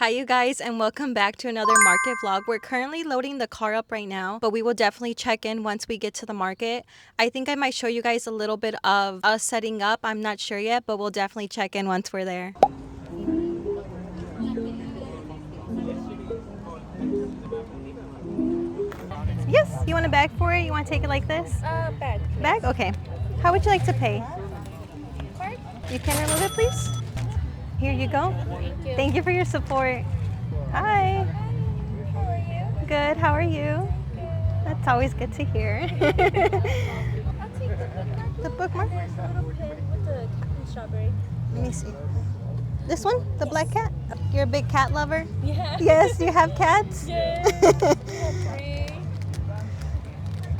Hi you guys, and welcome back to another market vlog. We're currently loading the car up right now, but we will definitely check in once we get to the market. I think I might show you guys a little bit of us setting up. I'm not sure yet, but we'll definitely check in once we're there. Yes, you want a bag for it? You want to take it like this? Bag. Bag? Okay. How would you like to pay? Card? You can remove it, please? Here you go. Thank you. Thank you for your support. Hi. How are you? Good. How are you? That's always good to hear. I'll take the bookmark. The bookmark? There's a little pin with the captain strawberry. Let me see. This one? The black cat? You're a big cat lover? Yeah. Yes, you have cats? Yes.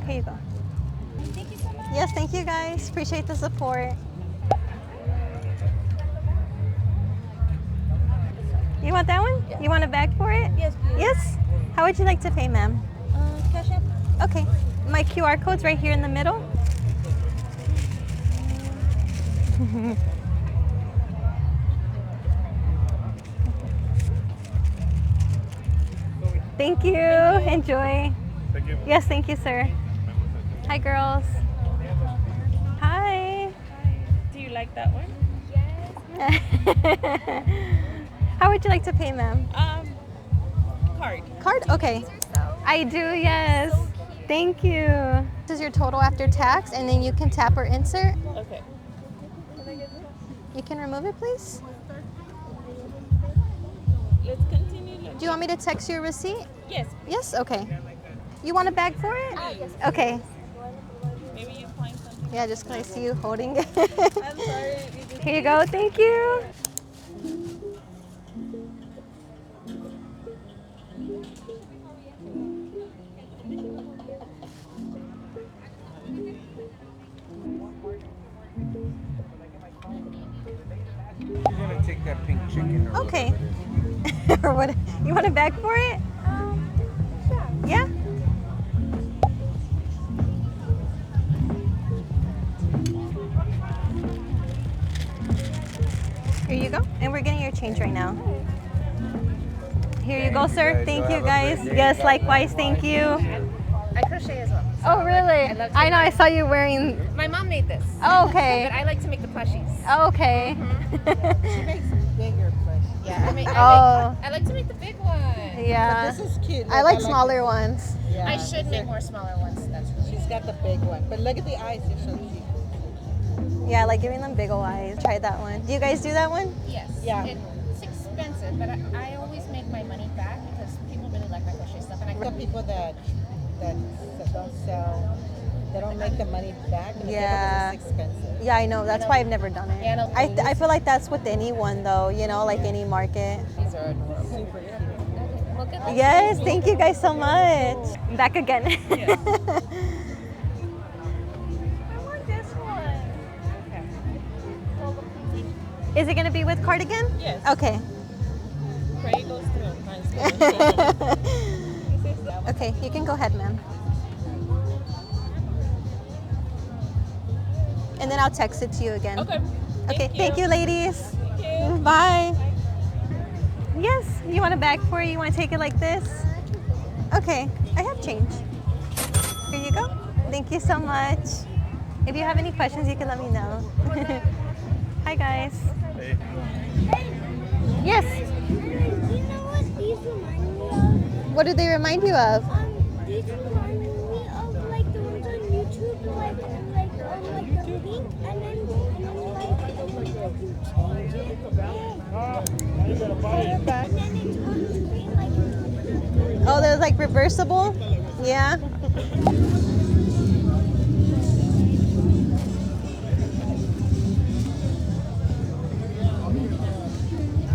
Here you go. Thank you so much. Yes, thank you guys. Appreciate the support. You want that one? Yeah. You want a bag for it? Yes, please. Yes? How would you like to pay, ma'am? Cash app. Okay. My QR code's right here in the middle. Thank you. Enjoy. Thank you. Yes, thank you, sir. Hi, girls. Hi. Do you like that one? How would you like to pay, ma'am? Card. Card? Okay. I do, yes. Thank you. This is your total after tax, and then you can tap or insert. Okay. You can remove it, please. Let's continue. Do you want me to text you a receipt? Yes. Yes? Okay. You want a bag for it? Yes. Okay. Maybe you find something. Yeah, just because I see you holding it. I'm sorry. Here you go. Thank you. You're gonna take that pink chicken. Or Okay. Or what? You want a bag for it? Yeah. Here you go. And we're getting your change right now. Here you go, sir. Thank you, guys. Yes, likewise. Thank you. I crochet as well. Oh, really? love to I know. I saw you wearing. My mom made this. Oh, But okay. I like to make the plushies. Oh, okay. She makes bigger plushies. Yeah, Oh. I like to make the big one. Yeah. This is cute. I like the- smaller ones. Yeah, I should make more smaller ones. That's really She's got the big one. But look at the eyes. They're so cute. Yeah, I like giving them big ol' eyes. Try that one. Do you guys do that one? yes. Yeah. It's expensive, but I always make my money back because people really like my crochet stuff, and I The people that don't sell, they don't make the money back. Because Yeah. it's expensive. Yeah, I know. That's why I've never done it. Yeah, no, I feel like that's with anyone though, you know, like any market. these are adorable. Super cute. Look at Yes, thank you guys so much. Back again. I want this one. Is it gonna be with cardigan? Yes. Okay. Pray goes through. Nice. Okay, you can go ahead, ma'am. And then I'll text it to you again. Okay. Okay, thank you, ladies. Thank you. Bye. Yes, you want a bag for it? You want to take it like this? Okay, I have change. Here you go. Thank you so much. If you have any questions, you can let me know. Hi, guys. Hey. Yes. Do you know what these remind me of? What do they remind you of? These remind me of like the ones on YouTube, like the pink, and then like you change it, and then it's on screen like. Oh, they're like reversible? Yeah.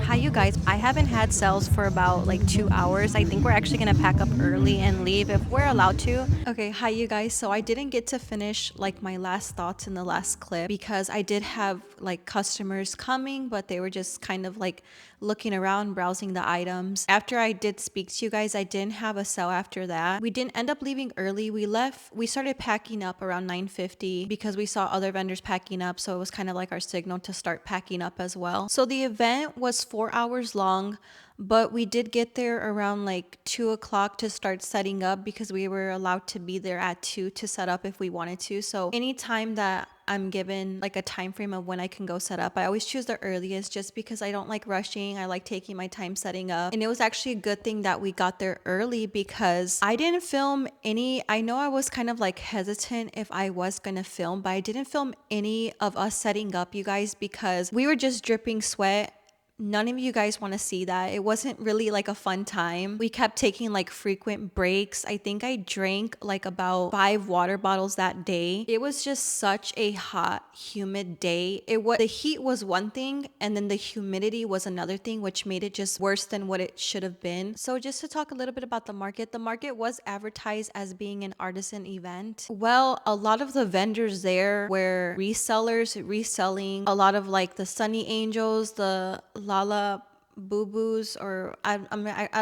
Hi, you guys. I haven't had sales for about like 2 hours. I think we're actually gonna pack up early and leave if we're allowed to. Okay, hi you guys. So I didn't get to finish like my last thoughts in the last clip because I did have like customers coming, but they were just kind of like looking around, browsing the items. After I did speak to you guys, I didn't have a sale after that. We didn't end up leaving early. We started packing up around 9:50 because we saw other vendors packing up. So it was kind of like our signal to start packing up as well. So the event was 4 hours long. but we did get there around like 2 o'clock to start setting up because we were allowed to be there at 2 to set up if we wanted to. So anytime that I'm given like a time frame of when I can go set up, I always choose the earliest just because I don't like rushing. I like taking my time setting up. And it was actually a good thing that we got there early because I didn't film any. I know I was kind of like hesitant if I was gonna film, but I didn't film any of us setting up, you guys, because we were just dripping sweat. None of you guys want to see that. It wasn't really like a fun time. We kept taking like frequent breaks. I think I drank like about 5 water bottles that day. It was just such a hot, humid day. The heat was one thing, and then the humidity was another thing, which made it just worse than what it should have been. So just to talk a little bit about the market was advertised as being an artisan event. Well, a lot of the vendors there were resellers reselling a lot of like the Sunny Angels, the Lala Boo Boos, or I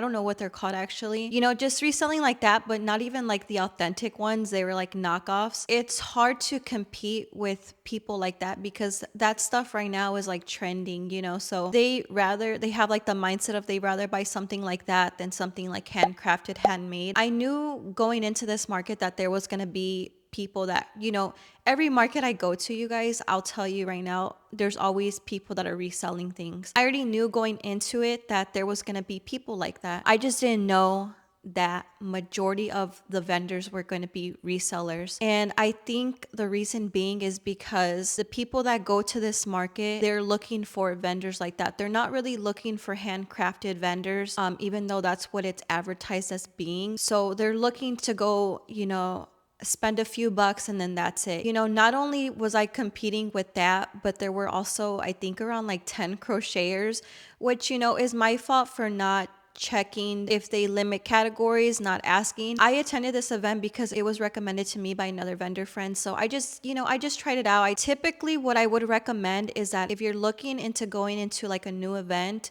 don't know what they're called actually. You know, just reselling like that, but not even like the authentic ones. They were like knockoffs. It's hard to compete with people like that because that stuff right now is like trending, you know. So they have like the mindset of they rather buy something like that than something like handcrafted, handmade. I knew going into this market that there was gonna be people that, you know, every market I go to, you guys, I'll tell you right now, there's always people that are reselling things. I already knew going into it that there was going to be people like that. I just didn't know that majority of the vendors were going to be resellers. And I think the reason being is because the people that go to this market, they're looking for vendors like that. They're not really looking for handcrafted vendors, even though that's what it's advertised as being. So they're looking to go, you know, spend a few bucks and then that's it. You know, not only was I competing with that, but there were also, I think, around like 10 crocheters, which, you know, is my fault for not checking if they limit categories, not asking. I attended this event because it was recommended to me by another vendor friend. So I just, you know, I just tried it out. What I would recommend is that if you're looking into going into like a new event,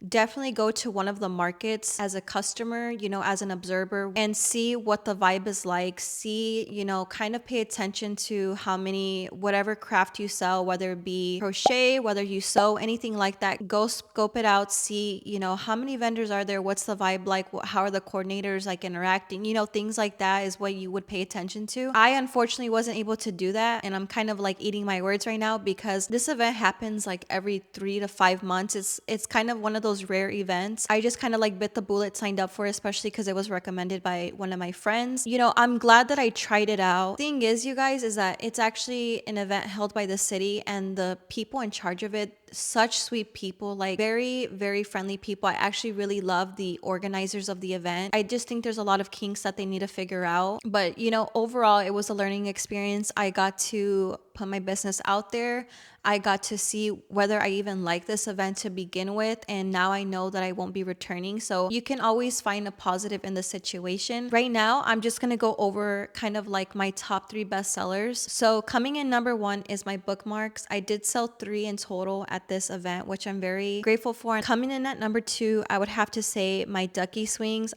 definitely go to one of the markets as a customer, you know, as an observer, and see what the vibe is like. See, you know, kind of pay attention to how many, whatever craft you sell, whether it be crochet, whether you sew, anything like that. Go scope it out, see, you know, how many vendors are there, what's the vibe like, how are the coordinators like interacting, you know, things like that is what you would pay attention to. I unfortunately wasn't able to do that, and I'm kind of like eating my words right now because this event happens like every 3 to 5 months. It's kind of one of those rare events. I just kind of like bit the bullet, signed up for it, especially because it was recommended by one of my friends. You know, I'm glad that I tried it out. Thing is, you guys, is that it's actually an event held by the city, and the people in charge of it, such sweet people, like very, very friendly people. I actually really love the organizers of the event. I just think there's a lot of kinks that they need to figure out. But, you know, overall, it was a learning experience. I got to put my business out there. I got to see whether I even like this event to begin with, and now I know that I won't be returning. So you can always find a positive in the situation. Right now, I'm just gonna go over kind of like my top 3 bestsellers. So coming in number 1 is my bookmarks. I did sell 3 in total at this event, which I'm very grateful for. Coming in at number 2, I would have to say my ducky swings.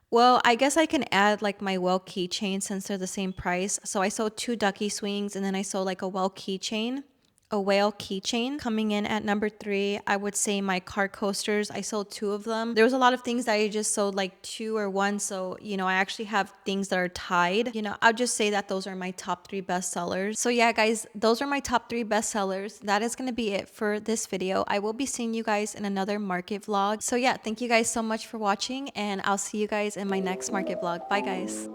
Well, I guess I can add like my well keychain since they're the same price. So I sold 2 ducky swings, and then I sold like a whale keychain. Coming in at number 3, I would say my car coasters. I sold 2 of them. There was a lot of things that I just sold like 2 or 1. So, you know, I actually have things that are tied. You know, I'll just say that those are my top 3 bestsellers. So yeah, guys, those are my top 3 bestsellers. That is going to be it for this video. I will be seeing you guys in another market vlog. So yeah, thank you guys so much for watching, and I'll see you guys in my next market vlog. Bye, guys.